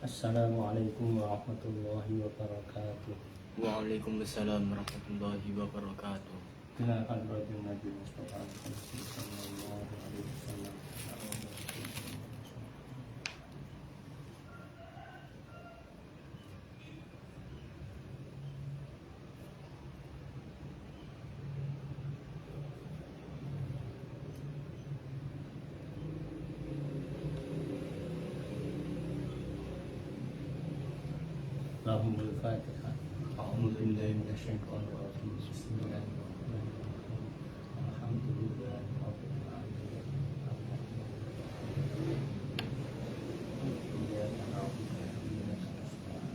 Assalamualaikum warahmatullahi wabarakatuh. Waalaikumsalam warahmatullahi wabarakatuh. Ila hadratin Nabi Mustafa sallallahu alaihi wasallam. Lahumul Fatihah. A'udzu billahi minasyaitonir rajim. Bismillahirrahmanirrahim. Alhamdulillahi rabbil alamin. Iyyaka na'budu wa iyyaka nasta'in.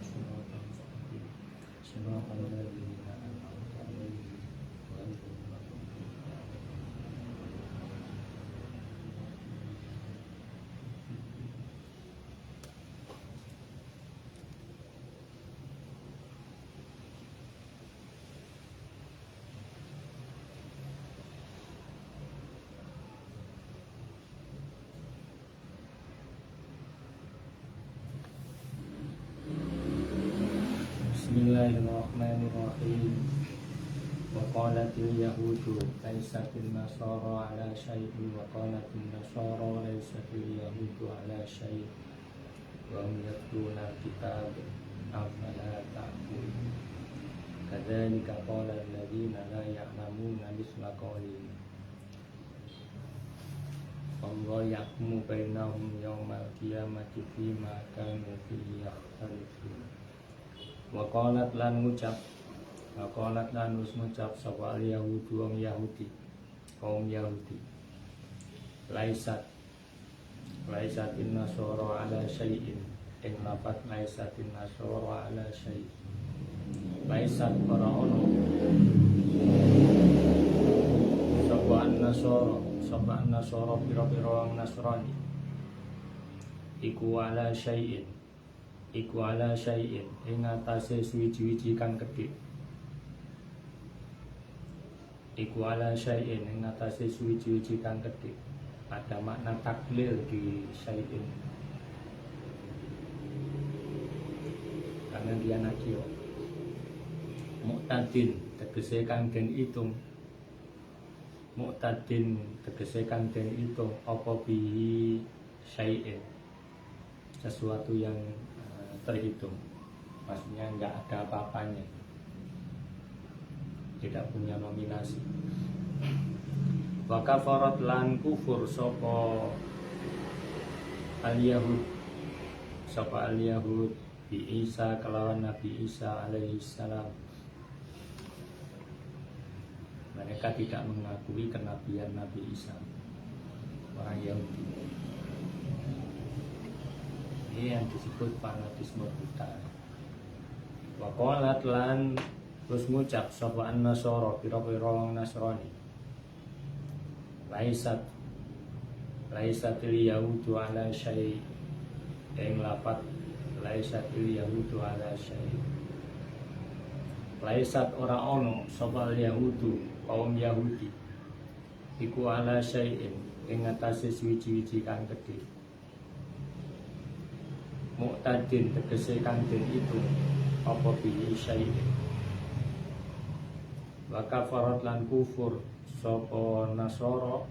Shiratal mustaqim. Shiratal ladzina an'amta 'alaihim ghairil maghdubi 'alaihim. Bismillahirrahmanirrahim. Wa qalatil yahudu laisatil nasara ala syai'in wa qalatil nasara laisatil yahudu ala syai'. Wa hum yatluna kitab afala ta'qilun. Kadzalika qala alladziina la ya'lamuna mithla qawlihim. Allah yahkumu bainahum yawmal qiyamati fima kanu fihi yakhtalifun. Wa qalat lan ngucap sapa Yahudi wong Yahudi kaum Yahudi laisatin nasara ala syai'in ing lafat laisatin nasara ala syai'. Laisat ora ono sapa nasara pira-pira wong Nasrani iku ala syai'in ing atase suwi-wiji kang gedhe. Iku ala syai'in ing atase suwi-wiji kang gedhe. Ada makna taklil di syai'in karena dia nakiro. Mu'tadin tegese kang den itung. Mu'tadin tegese kang den itung apa bihi syai'in, sesuatu yang terhitung, maksudnya nggak ada apa-apanya, tidak punya nominasi. Wa kafarat lan kufur sapa al-Yahud bi Isa kelawan Nabi Isa alaihi salam. Mereka tidak mengakui kenabian Nabi Isa, orang Yahudi. Ini yang disebut fanatisme buta. Wa qalat lan terus ngucap sapa an-nasara pira-pira wong Nasrani. Laisatil yahudu ala syai'. Ing lapat laisatil yahudu ala syai'. Laisat ora ono sapa yahudu kaum Yahudi iku ala syai'in ing atase suwi-wiji kang gedhe. Mu'tadin tegese kang den itu apa bihi syai'in. Wa kafarat lan kufur sapa Nasara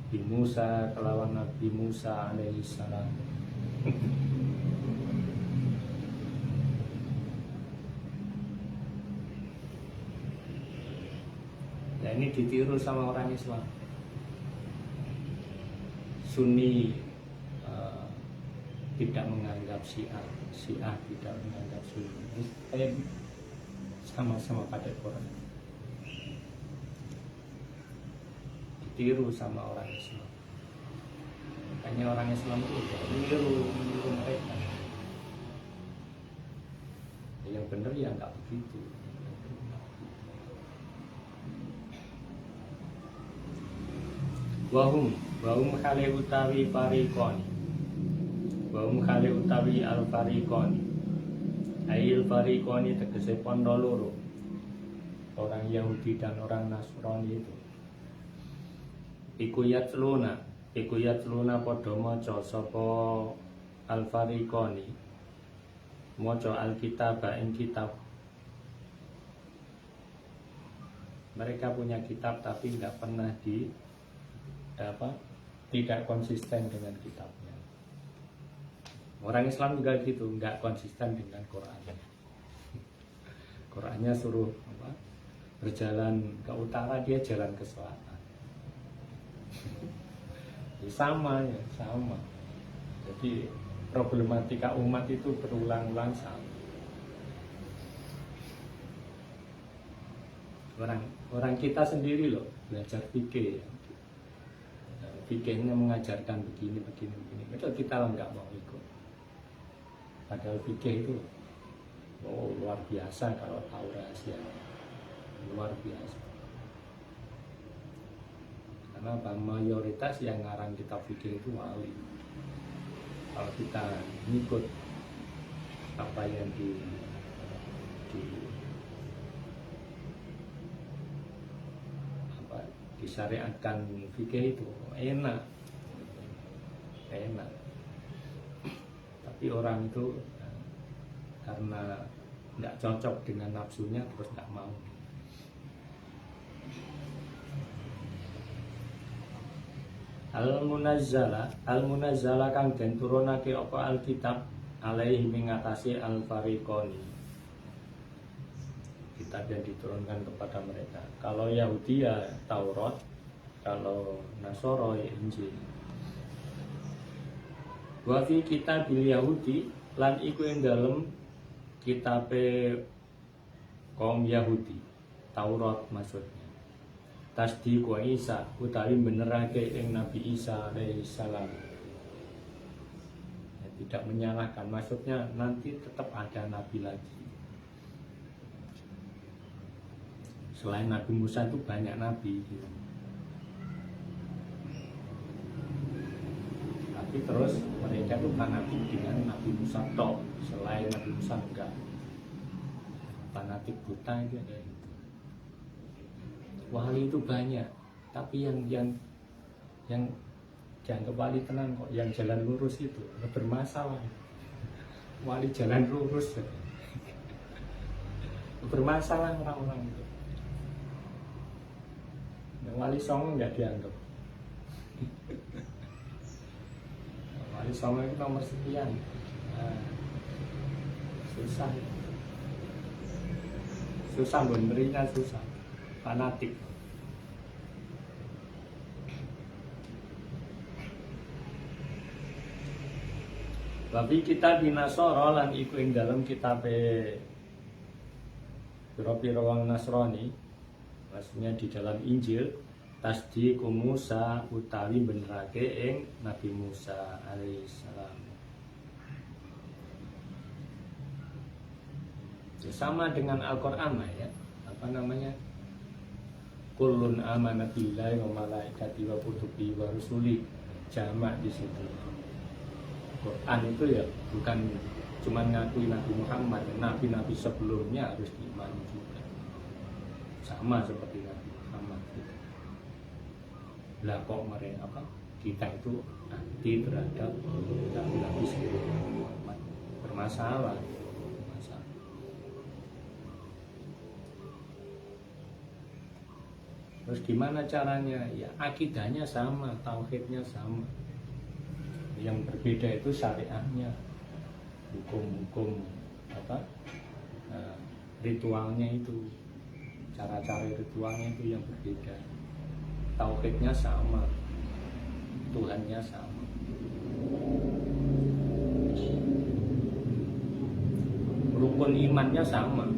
bi Musa kelawan Nabi Musa alaihi salam. Nah ini ditiru sama orang Islam Sunni, tidak menganggap Syiah tidak menganggap Sunni. Sama-sama pada Quran, ditiru sama orang Islam. Makanya orang Islam itu meniru mereka. Yang benar ya nggak begitu. Wahum khali utawi fariqoni. Wahum khali utawi al fariqoni. Ail fariqoni tegese pondo loro. Orang Yahudi dan orang Nasrani itu. Iku yatluna padha maca sapa al-fariqoni maca alkitab ing kitab. Mereka punya kitab tapi nggak pernah tidak konsisten dengan kitabnya. Orang Islam juga gitu, nggak konsisten dengan Qurannya. Qurannya suruh berjalan ke utara, dia jalan ke selatan. Sama. Jadi problematika umat itu berulang-ulang sama. Orang kita sendiri loh belajar fikih ya. Fikihnya mengajarkan begini. Itu kita nggak mau ikut. Padahal fikih itu luar biasa kalau tahu rahasia. Luar biasa. Karena mayoritas yang ngarang kitab fikih itu wali. Kalau kita ngikut apa yang disyariatkan fikih itu enak. Tapi orang itu karena nggak cocok dengan nafsunya terus nggak mau. Al-munazzala kang den turunake apa alkitab alaihi mengatasi al-fariqoni. Kitab yang diturunkan kepada mereka. Kalau Yahudi ya Taurat, kalau Nasoro ya Injil. Wa fi kitabil Yahudi lan iku ing dalem kitabe kaum Yahudi, Taurat maksudnya. Tasdiq wa Isa utawi benerake ing Nabi Isa alaihi salam. Ya, tidak menyalahkan, maksudnya nanti tetap ada nabi lagi. Selain Nabi Musa itu banyak nabi gitu. Tapi terus mereka itu fanatik dengan Nabi Musa tok, selain Nabi Musa enggak. Fanatik buta itu ada itu. Wali itu banyak, tapi yang dianggap wali tenan kok, yang jalan lurus itu bermasalah. Wali jalan lurus bermasalah orang-orang itu. Wali songo nggak dianggap. Wali songo itu nomor sekian. Susah memberinya, susah. Fanatik. Tapi kita binasoro lan iku ing dalam kitabe pira-pira wong Nasrani, maksudnya di dalam Injil, tasdiq Musa utawi benerake ing Nabi Musa alaihissalam. Ya, sama dengan Al-Qur'an ya. Apa namanya? Kullun amana billahi wa malaikatihi wa kutubihi wa rusuli, jamak di situ. Quran itu ya bukan cuma ngakui Nabi Muhammad, nabi-nabi sebelumnya harus diimani juga. Sama seperti Nabi Muhammad gitu. Lah kok mereka kita itu anti terhadap nabi-nabi sebelum Muhammad, bermasalah. Terus gimana caranya? Ya akidahnya sama, tauhidnya sama. Yang berbeda itu syariahnya, hukum-hukum ritualnya itu, cara-cara ritualnya itu yang berbeda. Tauhidnya sama, Tuhannya sama. Rukun imannya sama.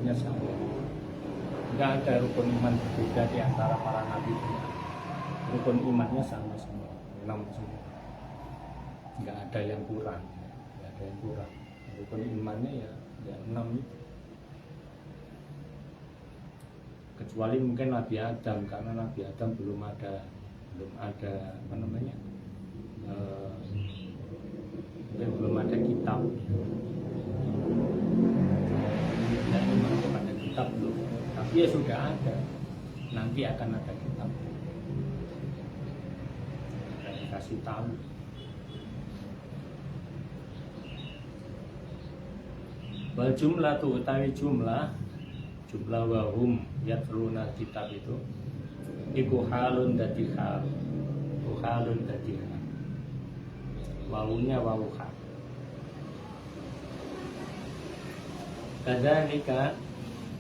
Sama. Nggak ada rukun iman berbeda di antara para nabi. Rukun imannya sama semua, 6 semua. Nggak ada yang kurang, Rukun imannya ya 6 itu. Kecuali mungkin Nabi Adam, karena Nabi Adam belum ada apa namanya, mungkin belum ada kitab. Kitab belum, tapi ya sudah ada, nanti akan ada kitab. dikasih tahu. Wal jumlah tu utawi jumlah wahum yatluna kitab itu iku halun dadi hal, halun dadi hal, wawunya wawu hal.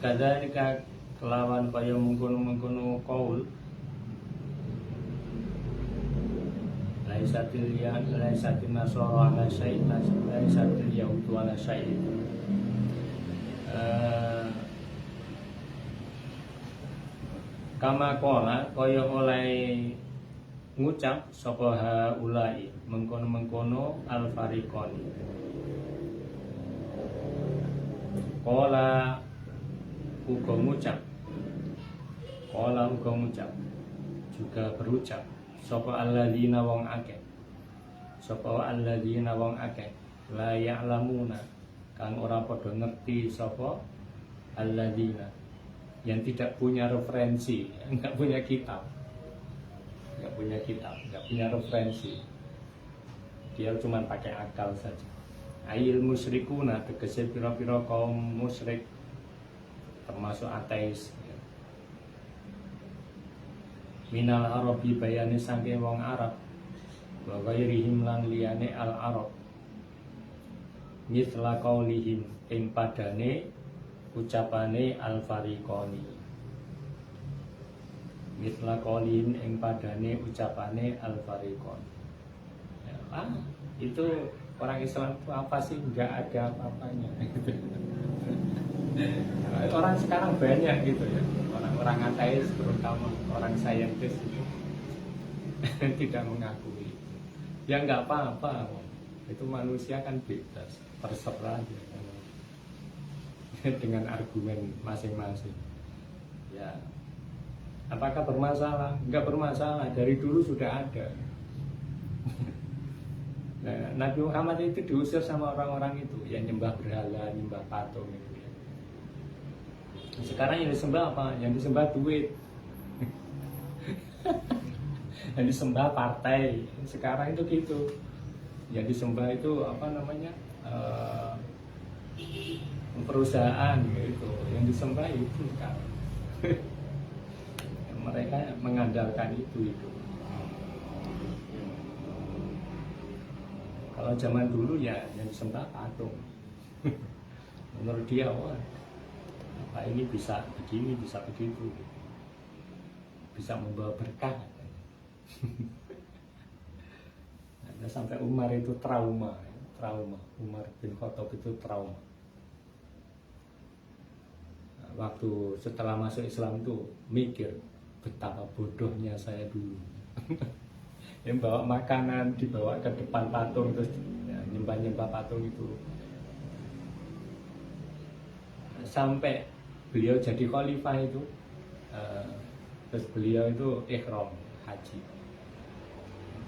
Kadzalika kelawan kaya mengkono qaul laisatil nasara ala syai'in laisatil yahudu ala syai'in. Kama kola kaya oleh ngucap sapa haulai mengkono al-fariqon. Kola uga ngucap juga berucap sapa alladzina wong akeh la ya'lamuna kang ora padha ngerti sapa alladzina yang tidak punya referensi, enggak punya referensi, dia cuma pakai akal saja. Ail musyrikuna tegese pira-pira kaum musyrik termasuk ateis. Minal arabi bayane saking wong Arab wa ghairihim lan liyane al arab. Mithla qaulihim ing padane ucapane al fariqoni. Mithla qaulihim ing padane ucapane al fariqoni. Itu orang Islam itu apa sih? Enggak ada apa-apanya. Orang sekarang banyak gitu ya, orang ateis terutama orang saintis itu tidak mengakui. Ya nggak apa-apa, itu manusia kan bebas, terserah ya, dengan argumen masing-masing. Ya, apakah bermasalah? Nggak bermasalah, dari dulu sudah ada. Nah, Nabi Muhammad itu diusir sama orang-orang itu yang nyembah berhala, nyembah patung itu ya. Sekarang yang disembah apa? Yang disembah duit. Yang disembah partai. Sekarang itu gitu. Yang disembah itu apa namanya? Perusahaan gitu. Yang disembah itu sekarang. Mereka mengandalkan itu. Kalau zaman dulu ya yang disembah patung. Menurut dia, wah, apa ini bisa begini, bisa begitu, bisa membawa berkah. Nah, sampai Umar itu trauma. Umar bin Khattab itu trauma. Nah, waktu setelah masuk Islam itu mikir betapa bodohnya saya dulu. Yang bawa makanan dibawa ke depan patung terus ya, nyembah patung itu sampai beliau jadi khalifah itu terus beliau itu ihram haji,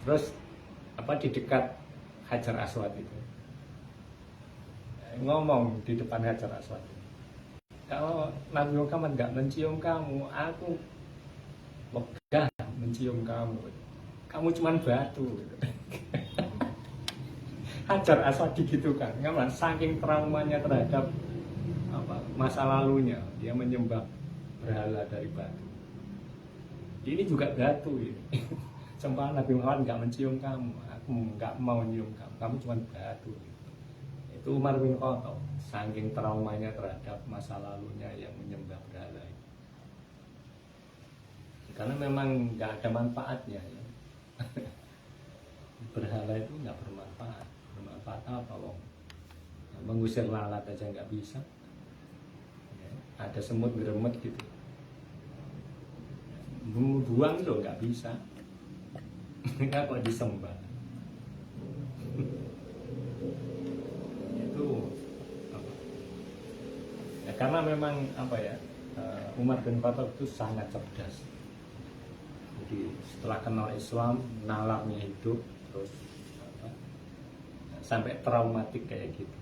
terus apa di dekat Hajar Aswad itu ngomong di depan Hajar Aswad, kalau Nabi Muhammad nggak mencium kamu, aku megah mencium kamu. Kamu cuma batu. Hajar Aswad digitukan, karena saking traumanya terhadap apa, masa lalunya, dia menyembah berhala dari batu. Ini juga batu ini. Sumpah Nabi Muhammad nggak mencium kamu, aku nggak mau nyium kamu cuma batu. Itu Umar bin Khattab, saking traumanya terhadap masa lalunya yang menyembah berhala. Karena memang nggak ada manfaatnya. Ya. Berhala itu nggak bermanfaat apa wong, mengusir lalat aja nggak bisa ya, ada semut geremet gitu buang loh nggak bisa. Nggak kok disembah. Itu apa ya, karena memang apa ya, Umar bin Khattab itu sangat cerdas. Jadi setelah kenal Islam, nalarnya hidup, terus apa, sampai traumatik kayak gitu.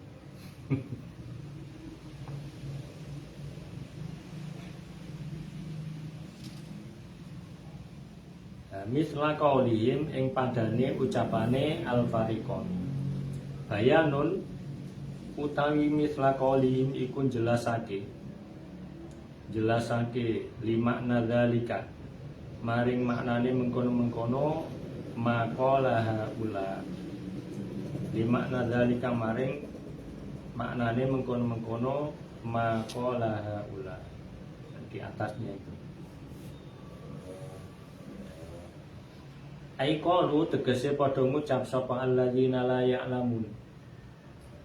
Misla qaulihim ing padane ucapane al-fariqon. Bayanun utawi misla qaulihim iku jelasake lima nadzalika maring maknane mengkono-mengkono maqala ula. Lima nadzalika maring maknane mengkono-mengkono maqala ula. Di atasnya itu. Ai qalu tegese padha ngucap sapa alladzina la ya'lamun.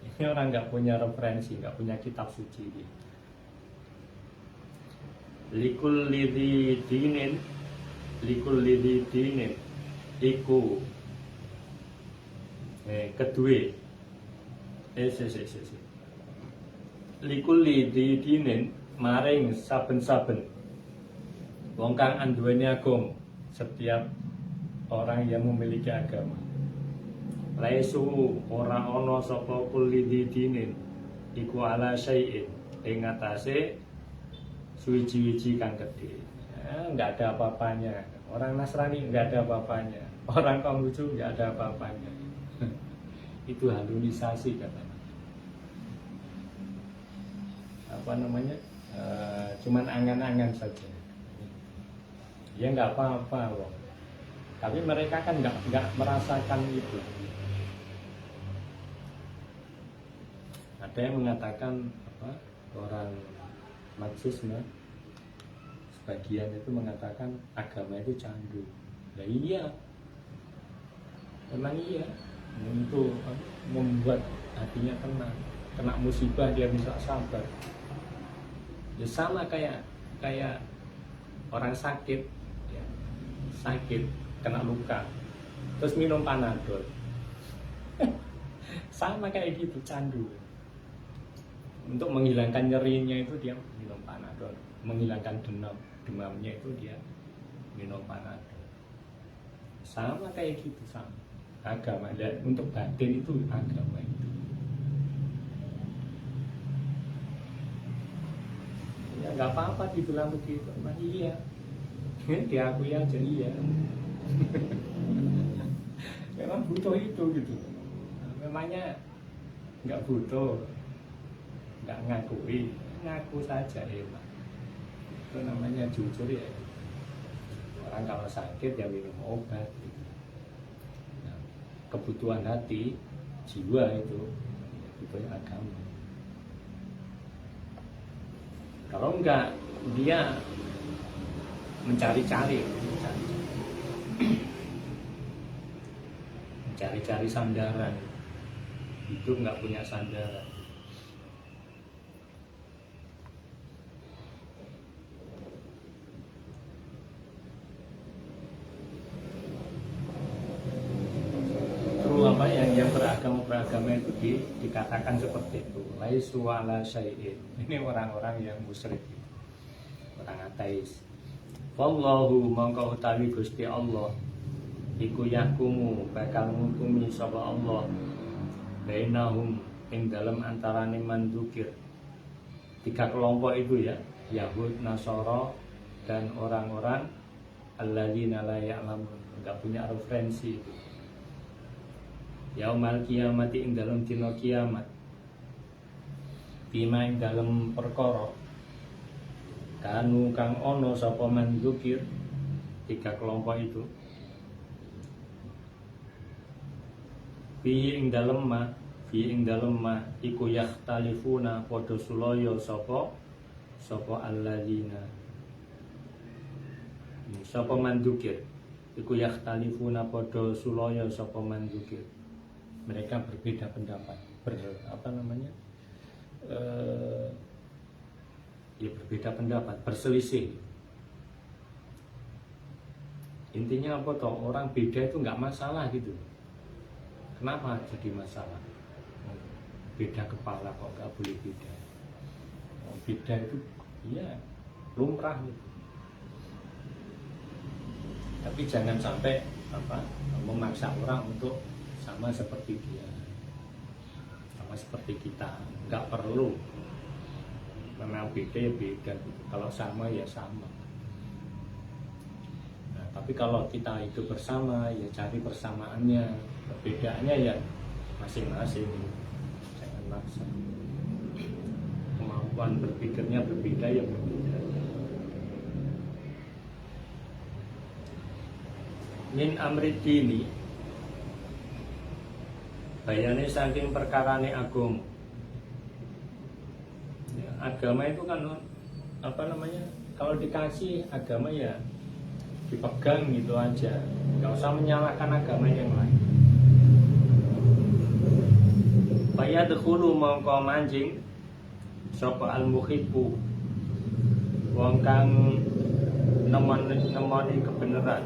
Ini orang nggak punya referensi, nggak punya kitab suci dia. Likul lidhi dinin iku kedue likul lidhi dinin maring saben-saben wong kang anduweni agama, setiap orang yang memiliki agama. Laisu ora ana sapa kulli dinin iku ala syai'in ing atase suci-suci kang gede. Enggak ada apa-apanya. Orang Nasrani enggak ada apa-apanya. Orang Konghucu enggak ada apa-apanya. Itu halunisasi katanya. Apa namanya? Cuman angan-angan saja. Ya enggak apa-apa, wong. Tapi mereka kan nggak merasakan itu. Ada yang mengatakan orang Marxisme, sebagian itu mengatakan agama itu candu. Ya iya, memang iya. Untuk membuat hatinya tenang, kena musibah dia bisa sabar. Ya sama kayak orang sakit, ya. Sakit kena luka terus minum Panadol. Sama kayak gitu, candu. Untuk menghilangkan nyerinya itu dia minum Panadol, menghilangkan demamnya itu dia minum Panadol. Sama kayak gitu, sama agama. Dan untuk batin itu agama itu ya nggak apa-apa dibilang begitu. Nah, iya diakui aja iya. Memang butuh itu gitu. Memangnya nggak butuh, nggak ngakui, ngaku saja emang. Itu namanya jujur ya. Orang kalau sakit ya minum obat. Gitu. Nah, kebutuhan hati, jiwa itu agama. Kalau enggak dia mencari-cari sandaran, hidup nggak punya sandaran. Terus apa yang beragama itu dikatakan seperti itu, laisu ala syai'in. Ini orang-orang yang musyrik, orang ateis. Wallahu mongko utawi Gusti Allah iku yakumu bakal ngukumi sapa Allah bainahum ing dalam antarane mandukir. Tiga kelompok itu ya, Yahud, Nasara dan orang-orang alladzina la ya'lamun, enggak punya referensi itu. Yaumal kiamati ing dalam dina kiamat. Bima ing dalam perkara kanu kang ono sapa mandukir. Tiga kelompok itu fi ing dalem ma iku yakhtalifuna padha sulaya sapa alladzina sapa mandukir iku yakhtalifuna padha sulaya sapa mandukir. Mereka berbeda pendapat, berbeda pendapat, berselisih. Intinya apa toh, orang beda itu nggak masalah gitu. Kenapa jadi masalah? Beda kepala kok nggak boleh beda? Beda itu ya lumrah gitu. Tapi jangan sampai memaksa orang untuk sama seperti dia, sama seperti kita. Nggak perlu. Memang beda ya beda gitu. Kalau sama ya sama. Nah, Tapi kalau kita hidup bersama, ya cari persamaannya. Perbedaannya ya masing-masing. Jangan maksa. Kemampuan berpikirnya berbeda ya berbeda. Min amri dini, bayane saking perkarane agama. Ya, agama itu kan apa namanya? Kalau dikasih agama ya dipegang gitu aja, nggak usah menyalahkan agama yang lain. Bayat dulu mongko mancing sapa al muhibbu wong kang nemoni kebenaran.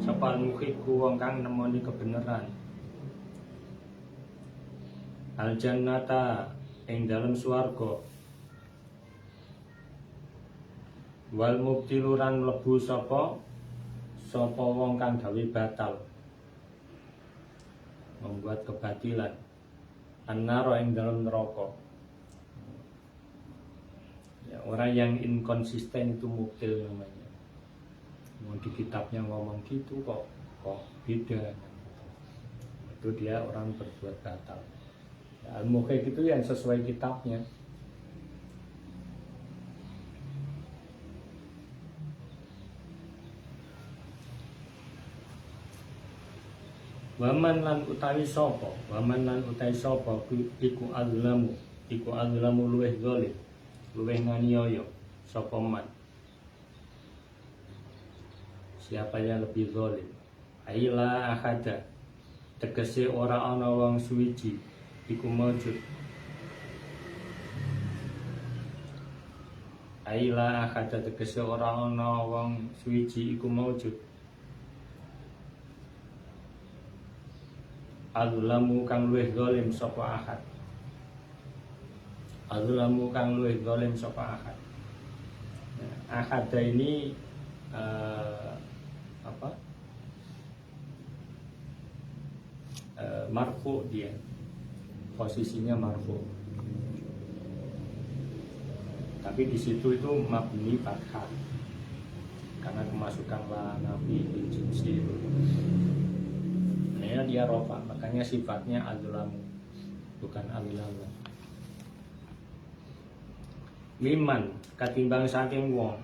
Sapa al muhibbu wong kang nemoni kebenaran. Al jannata ing dalam swarga. Wal mubtiluran mlebu sapa wong kang gawe batal, membuat kebatilan. Annaro ing dalam neraka. Ya, orang yang inkonsisten itu mubtil namanya. Mau di kitabnya ngomong gitu kok beda. Itu dia orang berbuat batal. Ya, al-mukhik itu yang sesuai kitabnya. Waman lan utawi sapa, iku azlamu luweh zalim, luweh nganiaya sapa man. Siapa yang lebih zalim? Aila ahada, tegese ora ana wong suwiji iku maujud. Aila ahada tegese ora ana wong suwiji iku maujud. Azlamu kang luwih zalim sapa ahad. Azlamu kang luwih zalim sapa ahad. Nah, ahad ini marfu dia. Posisinya marfu. Tapi di situ itu mabni fathah. Karena kemasukan la nabi di jinsi itu. Dia rofa, makanya sifatnya azlamu, bukan azlamu. Miman katimbang saking wong,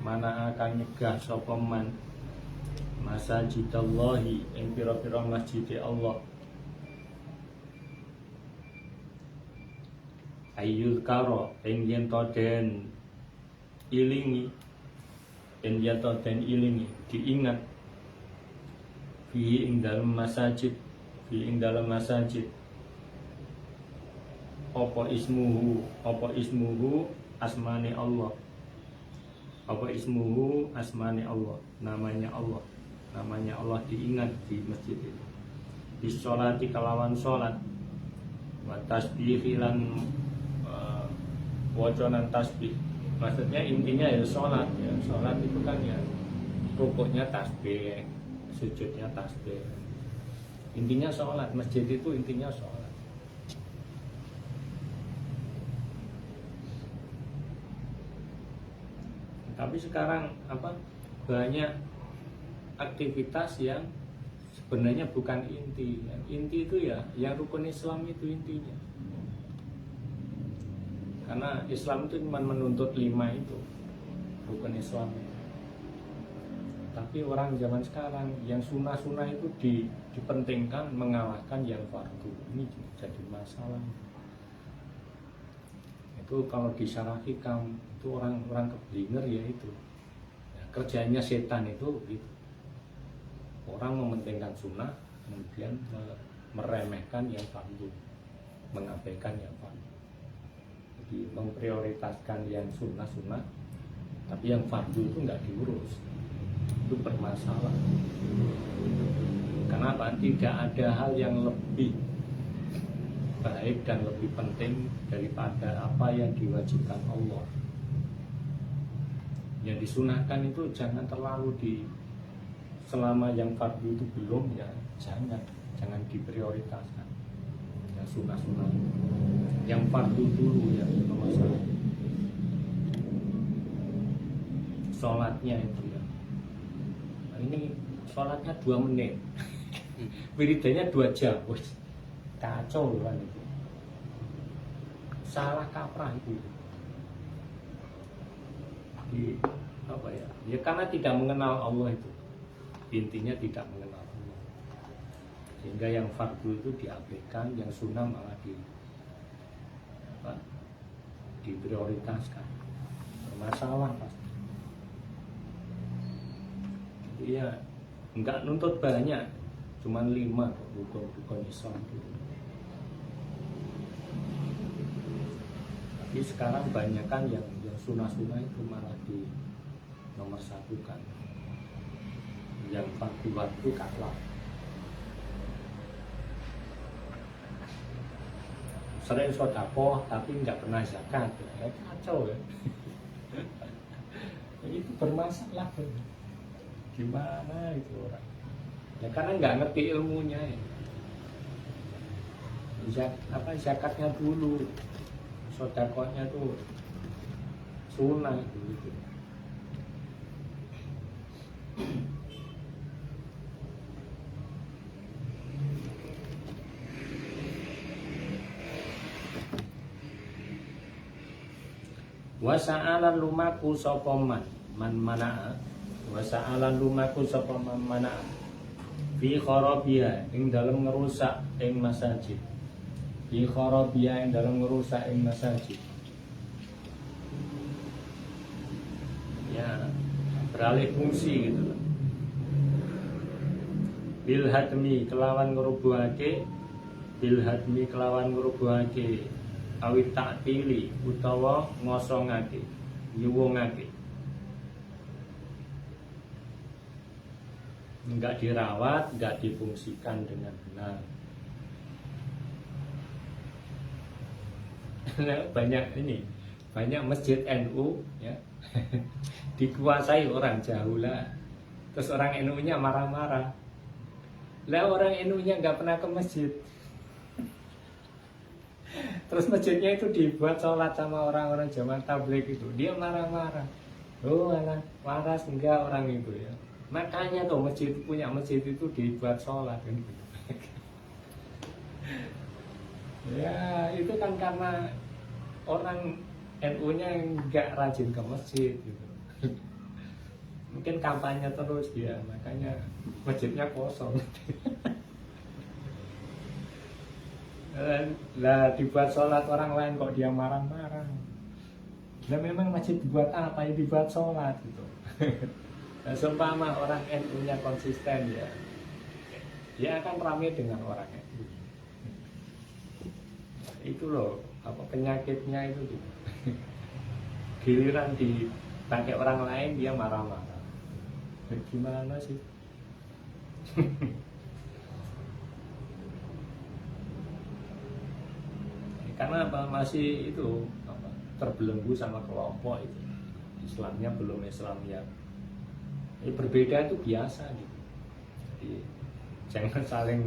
mana akan nyegah sapa man masajidallahi ing pira-pira masjid Allah. Ayyul karo ing yen to den ilingi, diingat. Fi ing dalam masajid, apa ismuhu asmane Allah, namanya Allah diingat di masjid itu. Bisolati kelawan sholat, wa tasbihi lan waconan tasbih. Maksudnya intinya ya sholat itu kan ya rukuknya tasbih, sujudnya tasbih. Intinya sholat, masjid itu intinya sholat. Tapi sekarang banyak aktivitas yang sebenarnya bukan inti. Inti itu ya yang rukun Islam itu intinya. Karena Islam itu cuma menuntut 5 itu rukun Islam. Tapi orang zaman sekarang yang sunnah-sunnah itu dipentingkan mengalahkan yang fardu. Ini jadi masalah. Itu kalau disyarah hikam itu orang keblinger ya itu. Ya, kerjanya setan itu gitu. Orang mementingkan sunnah kemudian meremehkan yang fardu, mengabaikan yang fardu. Jadi memprioritaskan yang sunnah, tapi yang fardu itu nggak diurus. Itu bermasalah. Kenapa? Tidak ada hal yang lebih baik dan lebih penting daripada apa yang diwajibkan Allah. Yang disunahkan itu jangan terlalu selama yang fardu itu belum, ya jangan diprioritaskan. Ya sunnah-sunnah. Yang fardu dulu ya nomor 1. sholatnya itu ya. Nah, ini sholatnya 2 menit, wiridannya 2 jam, wih, kacau loh kan itu. Salah kaprah itu. Di apa ya? Ya karena tidak mengenal Allah itu. Intinya tidak mengenal Allah. Sehingga yang fardu itu diabaikan, yang sunnah malah diprioritaskan. Bermasalah pasti. Jadi ya enggak nuntut banyak, cuman 5 rukun Islam itu. Tapi sekarang kebanyakan yang sunnah-sunnah itu malah di nomor 1-kan. Yang fardu kalah. Sering sedekah tapi nggak pernah zakat, ya kacau ya. Itu bermasalah. Gimana itu orang? Ya karena nggak ngerti ilmunya ya. Zakatnya dulu, sedekahnya tuh sunnah gitu. Wasa'alan lumaku sapa man mana'a wasa'alan lumaku sapa man mana'a fi kharabiha ing dalem ngerusak ing masjid, fi kharabiha ing dalem ngerusak ing masjid. Ya beralih fungsi gitu loh. Bil hadmi kelawan ngrubuhake, bil hadmi kelawan ngrubuhake awit ta'tili utawa ngosongake, nyuwungake. Enggak dirawat, enggak difungsikan dengan benar. Banyak masjid NU ya dikuasai orang Jaula. Terus orang NU-nya marah-marah. Lah orang NU-nya nggak pernah ke masjid. Terus masjidnya itu dibuat sholat sama orang-orang Jamaah Tabligh itu, dia marah-marah. Oh alah, waras enggak orang itu ya. Makanya tuh punya masjid itu dibuat sholat kan. Ya itu kan karena orang NU-nya nggak rajin ke masjid gitu. Mungkin kampanye terus dia, makanya masjidnya kosong. Lah dibuat sholat orang lain kok dia marah-marah. Nah memang masjid dibuat apa? Ya dibuat sholat gitu. Nah, seumpama orang NU-nya konsisten ya, dia akan ramai dengan orang NU. Itu loh apa penyakitnya itu gitu. Giliran dipakai orang lain dia marah-marah. Gimana sih? Karena apa, masih itu terbelenggu sama kelompok itu, Islamnya belum Islam ya. Berbeda itu biasa gitu. Jadi jangan saling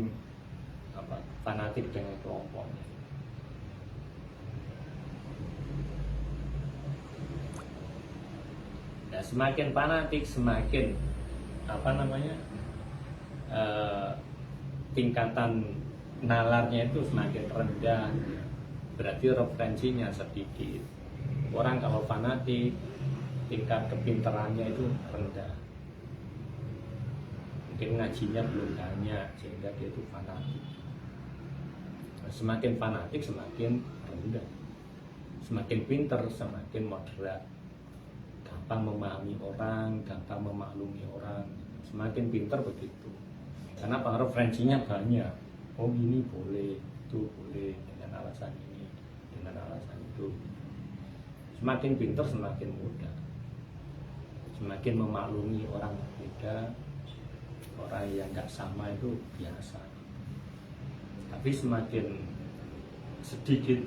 fanatik dengan kelompoknya. Nah, semakin fanatik semakin tingkatan nalarnya itu semakin rendah. Berarti referensinya sedikit. Orang kalau fanatik tingkat kepintarannya itu rendah. Mungkin ngajinya belum banyak sehingga dia itu fanatik. Semakin fanatik semakin rendah. Semakin pintar semakin moderat. Gampang memahami orang, gampang memaklumi orang. Semakin pintar begitu. Karena referensinya banyak. Oh gini boleh, itu boleh dengan alasan ini, dengan alasan itu. Semakin pintar semakin mudah. Semakin memaklumi orang berbeda, orang yang nggak sama itu biasa. Tapi semakin sedikit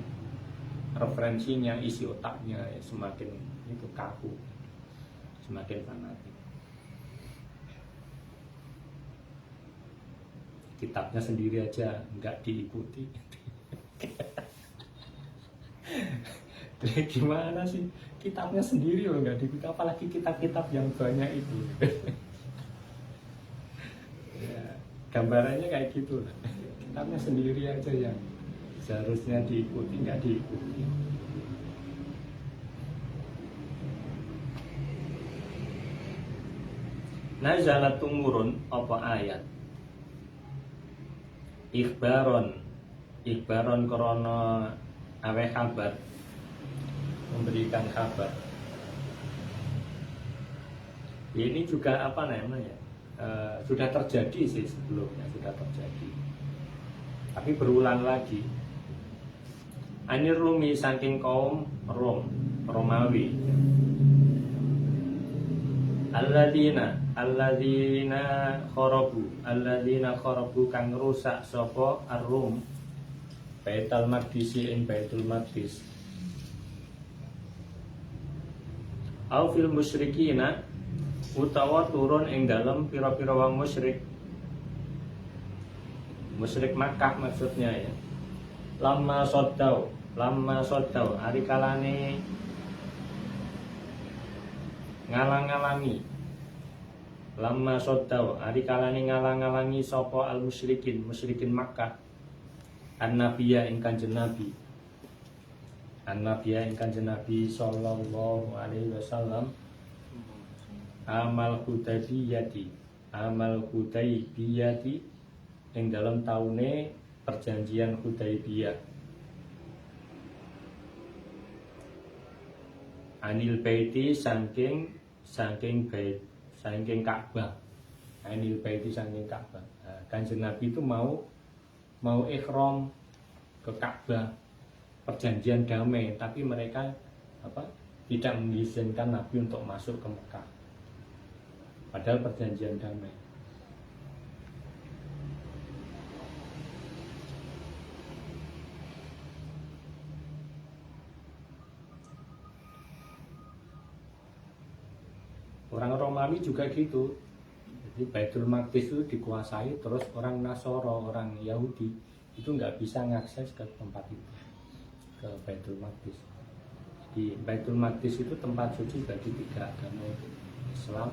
referensinya, isi otaknya semakin itu kaku, semakin fanatik. Kitabnya sendiri aja nggak diikuti. Gimana sih kitabnya sendiri loh nggak diikuti, apalagi kitab-kitab yang banyak itu. Ya, gambarannya kayak gitu lah. Kitabnya sendiri aja yang seharusnya diikuti nggak diikuti. Nazalat tumurun apa ayat ikhbaron korona awe kabar, memberikan kabar. Ini juga apa namanya, sudah terjadi sih sebelumnya, sudah terjadi tapi berulang lagi. Anir Rumi saking kaum Romawi, alladzina kharabu kang rusak sapa ar-Rum Baitul Maqdis ing Baitul Maqdis. Au fil musyrikina utawa turun ing dalem pira-pira wong musyrik Makkah maksudnya ya. Lama soddau hari kalane ngalang-alangi, lama soddau hari kalane ngalang-alangi sapa al musyrikin Makkah an-nabiyya ing kanjeng Nabi sallallahu alaihi wasallam amal Hudaybiyati ing dalam taune perjanjian Hudaybiyah. Anil baiti saking Ka'bah. Anil baiti saking Ka'bah. Nah, kanjeng Nabi itu mau ikhram ke Ka'bah, perjanjian damai, tapi mereka tidak mengizinkan Nabi untuk masuk ke Mekah. Padahal perjanjian damai. Orang Romawi juga gitu. Jadi Baitul Maqdis itu dikuasai, terus orang Nasoro, orang Yahudi itu nggak bisa mengakses ke tempat itu, ke Baitul Maqdis. Di Baitul Maqdis itu tempat suci bagi tiga agama itu, Islam,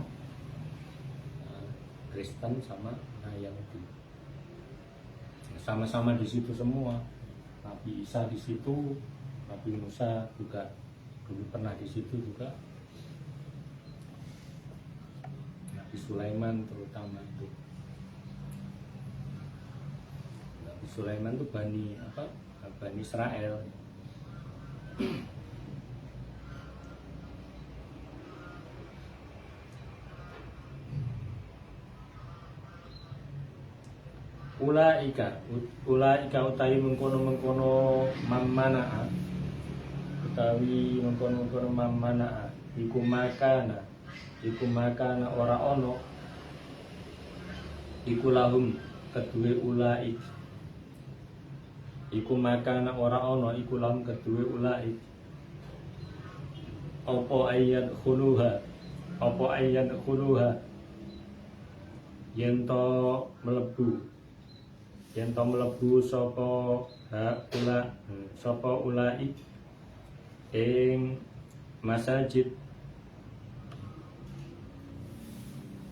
Kristen sama Yahudi. Sama-sama di situ semua. Nabi Isa di situ, Nabi Musa juga dulu pernah di situ juga. Nabi Sulaiman terutama itu. Nabi Sulaiman itu Bani Israel. Ulaika utawi mengkono mamana utawi mengkono mamana iku makana ora ono iku lahum kedue ulaik iku makana ora ono iku lahum kedue ulaik apa ayat khuluha yen to mlebu sapa ulaik ing masajid.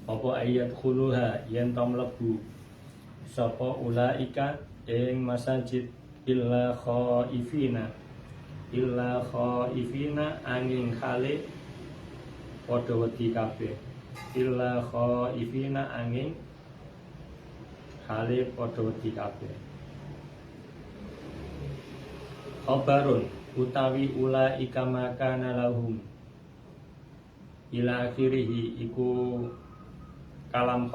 Apa ayat khuluha yen to mlebu sapa ulaika ing masajid illa khaifina angin khale padha wedi kabeh. Illa khaifina angin khale padha wedi kabeh. Khabarun utawi ulaika makana lahum ila akhirih iku kalam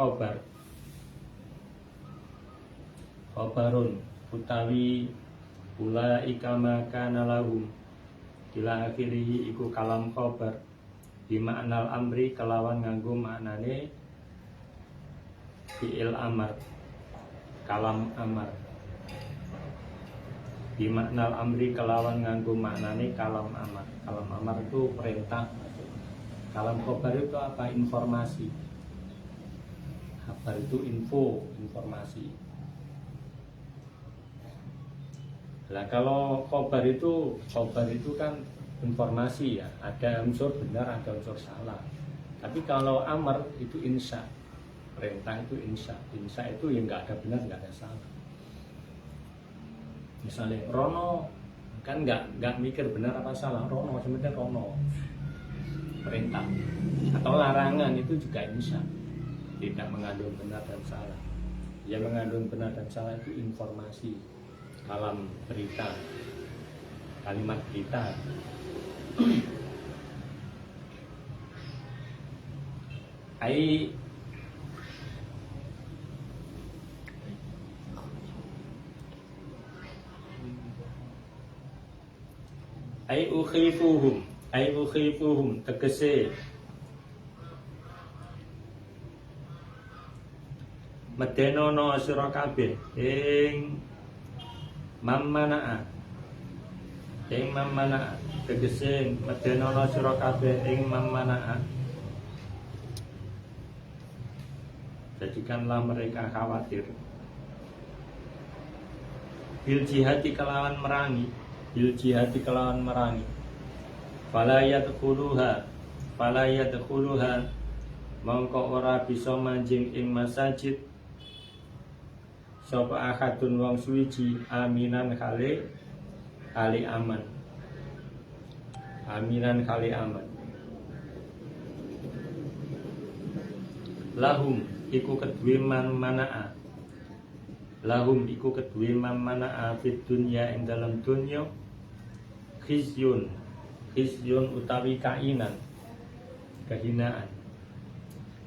khabarun utawi ulaika makana lahum ila akhirih iku kalam khabar di maknal amri kelawan nganggo maknane fi'il amar, kalam amar. Di maknal amri kelawan nganggo maknane kalam amar. Kalam amar itu perintah. Kalam khabar itu apa? Informasi. Kabar itu informasi. Nah kalau khabar itu kan informasi ya, ada unsur benar, ada unsur salah. Tapi kalau amar itu insya, perintah itu insya. Insya itu yang nggak ada benar, nggak ada salah. Misalnya Rono kan nggak mikir benar apa salah, Rono sebenarnya Rono perintah atau larangan itu juga insya, tidak mengandung benar dan salah. Yang mengandung benar dan salah itu informasi, kalam berita, kalimat berita. Ai ukhifuhum tegese medenono sira kabeh ing mammanaa tegese medenono sira kabeh ing mammanaa. Jadikanlah mereka khawatir bil jihati kelawan merangi, fala yadkhuluha mongko ora bisa manjing ing masjid sapa akadun wong suwiji aminan kali aman. Lahum iku kedue manaa fid dunya ing dalam dunya khizyun utawi kahinaan,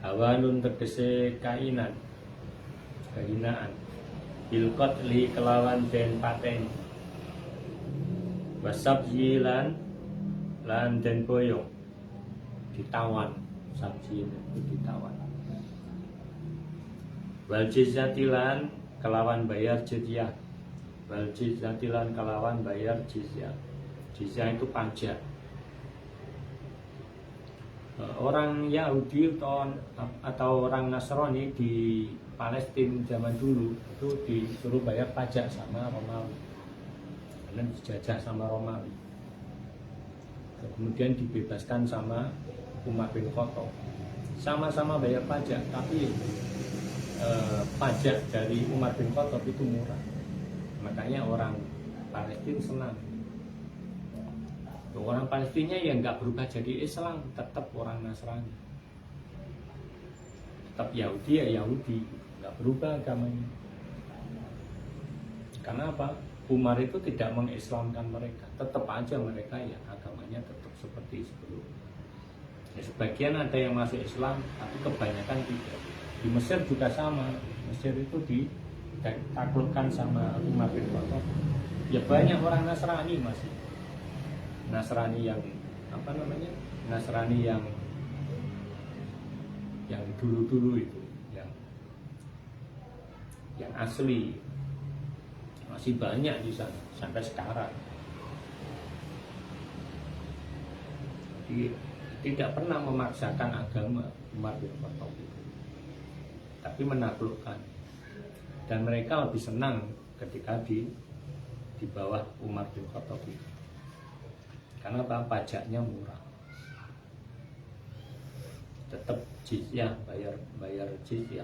hawanun tegese kahinaan, bil qatli kelawan den pateni, wasabyi lan den boyong, ditawan, sabji itu ditawan, wal jizyati lan kelawan bayar jizyah, jizyah itu pajak. Orang Yahudi atau orang Nasrani di Palestina zaman dulu itu disuruh bayar pajak sama Romawi, karena dijajah sama Romawi. Kemudian dibebaskan sama Umar bin Khattab. Sama-sama bayar pajak, tapi pajak dari Umar bin Khattab itu murah. Makanya orang Palestina senang. Orang Palestina yang nggak berubah jadi Islam, tetap orang Nasrani, tetap Yahudi ya Yahudi, nggak berubah agamanya. Karena apa? Umar itu tidak mengislamkan mereka, tetap aja mereka ya agamanya tetap seperti sebelum. Ya, sebagian ada yang masuk Islam, tapi kebanyakan tidak. Di Mesir juga sama. Mesir itu ditaklukkan sama Umar bin Khattab. Ya banyak orang Nasrani masih. Nasrani yang Nasrani yang dulu-dulu itu, yang asli masih banyak di sana sampai sekarang. Jadi, tidak pernah memaksakan agama Umar bin Khattab itu, tapi menaklukkan. Dan mereka lebih senang ketika di bawah Umar bin Khattab itu. Karena pajaknya murah, tetap jizyah, bayar jizyah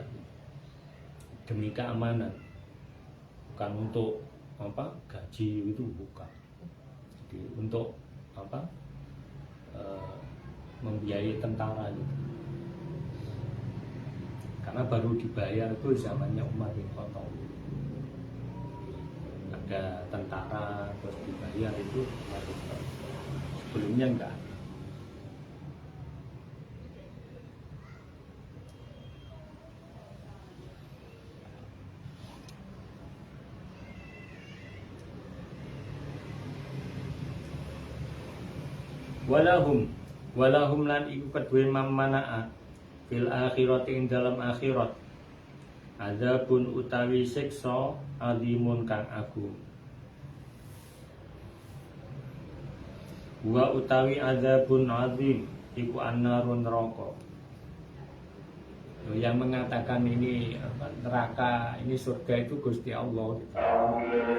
demi keamanan, bukan untuk gaji itu, bukan. Jadi untuk membiayai tentara gitu. Karena baru dibayar itu zamannya Umar bin Khattab. Ada tentara terus dibayar itu Umar bin Khattab. Sebelumnya enggak. Walahum lan iku kedue mammanaa fil akhirati ing dalam akhirat adzabun utawi siksa azimun kang agung. Wa utawi adzabun azim iku annarun neraka. Yang mengatakan ini neraka, ini surga itu Gusti Allah,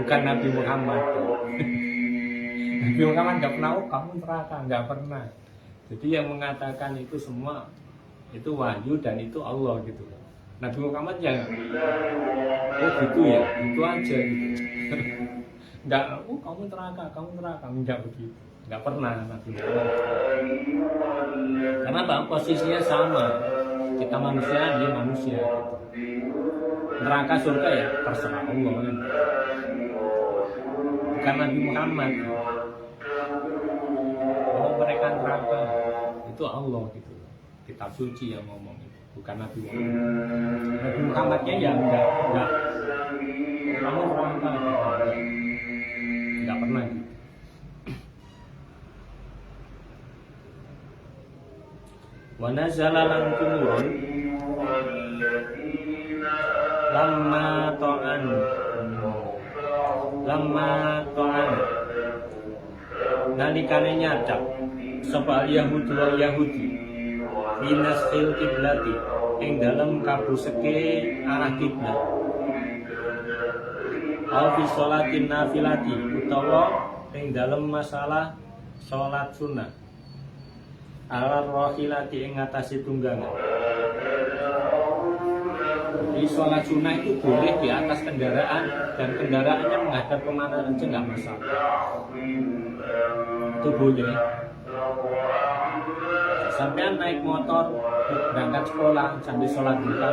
bukan Nabi Muhammad. Nabi Muhammad nggak pernah, oh kamu neraka, nggak pernah. Jadi yang mengatakan itu semua itu wahyu dan itu Allah gitu. Nabi Muhammad ya, oh gitu ya, itu aja gitu. Nggak, oh kamu neraka, nggak begitu, nggak pernah Nabi Muhammad. Karena apa? Posisinya sama, kita manusia, dia manusia. Gitu. Neraka surga ya terserah Allah kan. Bukan Nabi Muhammad. Oh mereka neraka itu Allah gitu. Kitab suci yang ngomong itu, bukan Nabi Muhammad. Nabi Muhammadnya ya enggak. Kamu neraka enggak pernah gitu. Wa nazala lan tumurun lamma ta'an nalikane nyadap sapa Yahudi binasil kiblati ing dalem kabuseke arah kiblat au fi sholatin nafilati utawa ing dalem masalah salat sunnah ala rohilati ing ngatasi tunggangan. Di sholat sunnah itu boleh di atas kendaraan dan kendaraannya menghadap kemana aja nggak masalah. Itu boleh. Sampai naik motor berangkat sekolah sambil sholat duha.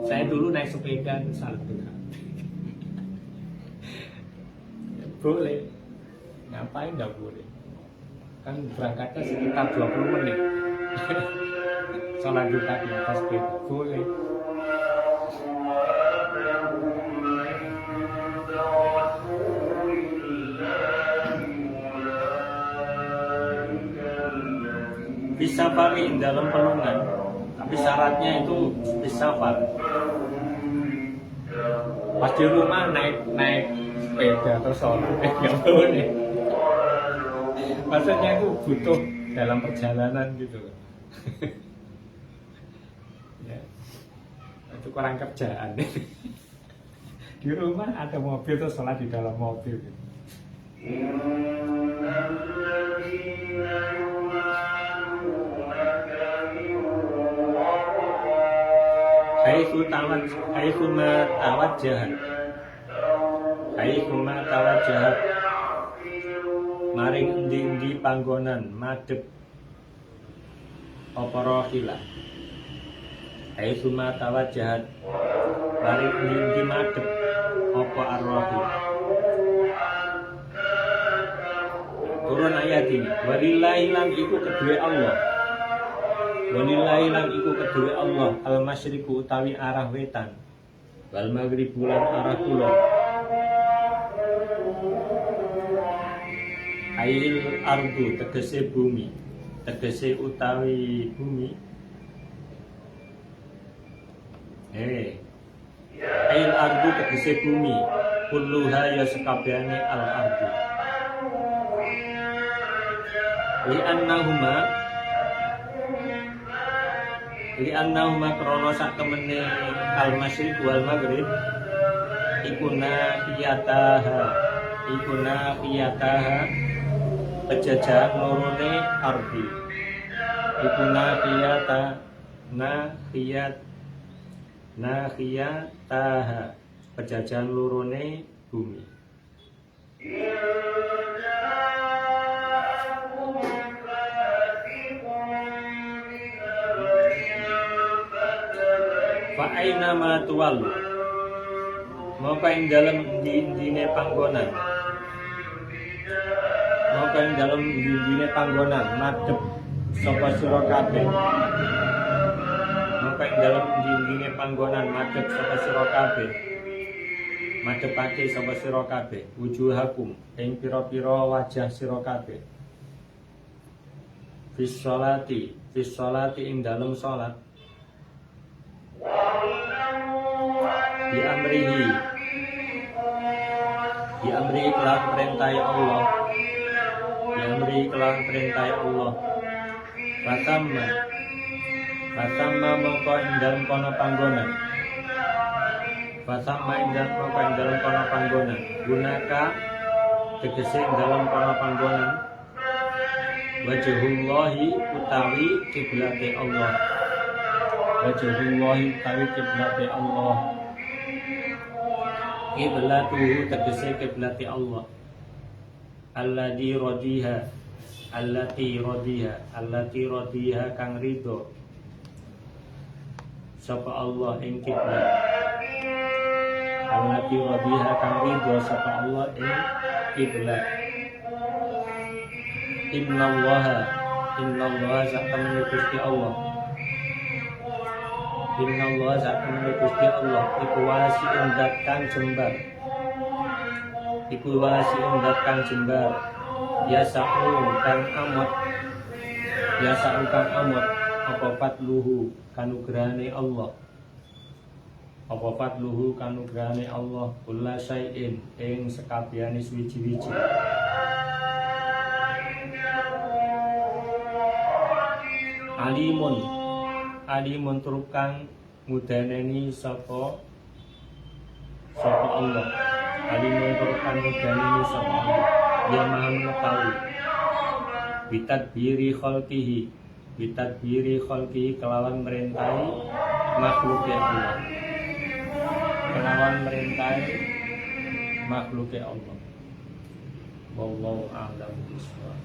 Saya dulu naik sepeda sholat duha. Boleh. Ngapain nggak boleh? Kan berangkatnya sekitar 20 menit. Sholat duha di atas sepeda boleh. Bisa paling dalam pelungan, tapi syaratnya itu bisa paling. Pas di rumah naik sepeda atau sholat nggak boleh. Maksudnya itu butuh dalam perjalanan gitu. Ya, itu kurang kerjaan. Di rumah ada mobil terus sholat di dalam mobil. Haitsuma tawajjahat maring endi-endi panggonan madhep apa rohilah. Haitsuma tawajjahat maring endi-endi madhep apa ar-rohilah. Turun ayat ini, walillahi lan iku kedue Allah. Walillahi lan iku kedue Allah al-masyriqu utawi arah wetan wal maghribu lan arah kulon. Ail ardu tegese bumi, tegese utawi bumi. Ail ardu tegese bumi, kulluha ya sekabehane al ardu. Li'annahuma krono sak temene al-masyriq wal maghrib ikuna fiyataha pejajahan lorone ardi ikuna fiyataha pejajahan lorone bumi. Fa'aina ma tuwallu maka ing dalem endi-endine panggonan madhep sapa sira kabeh maka ing dalem endi-endine panggonan madhep sapa sira kabeh madhepake sapa sira kabeh wujuhakum ing pira-pira wajah sira kabeh fis sholati ing dalem salat di amrihi kelah perintah Allah Fasamma mongko ing dalem kono panggonan Gunaka tegese dalam para panggonan wajhullahi utawi kiblate Allah. Wajhullahi utawi kiblate Allah. Kiblatuhu tegese kiblate Allah. Allati radiha kang ridho sapa Allah ing kiblat. Allati radiha kang ridho sapa Allah ing kiblat. Innallaha saktemene Gusti Allah. Innallaha saktemene Gusti Allah iku wasi'un dat kang jembar. Iku wasi'un dat kang jembar. Yasa'u kang amot apa fadluhu kanugrahane Allah. Apa fadluhu kanugrahane Allah kula syai'in ing sekabehane suwiji-wiji. Alimun turukang mudaneni sapa Allah. Alimun turukang mudaneni sapa Allah. Dia maha mengetahui. Bitadbiri khalqihi kelawan merintai makhluknya Allah. Kelawan merintai makhluknya Allah. Wallahu a'lam bishawab.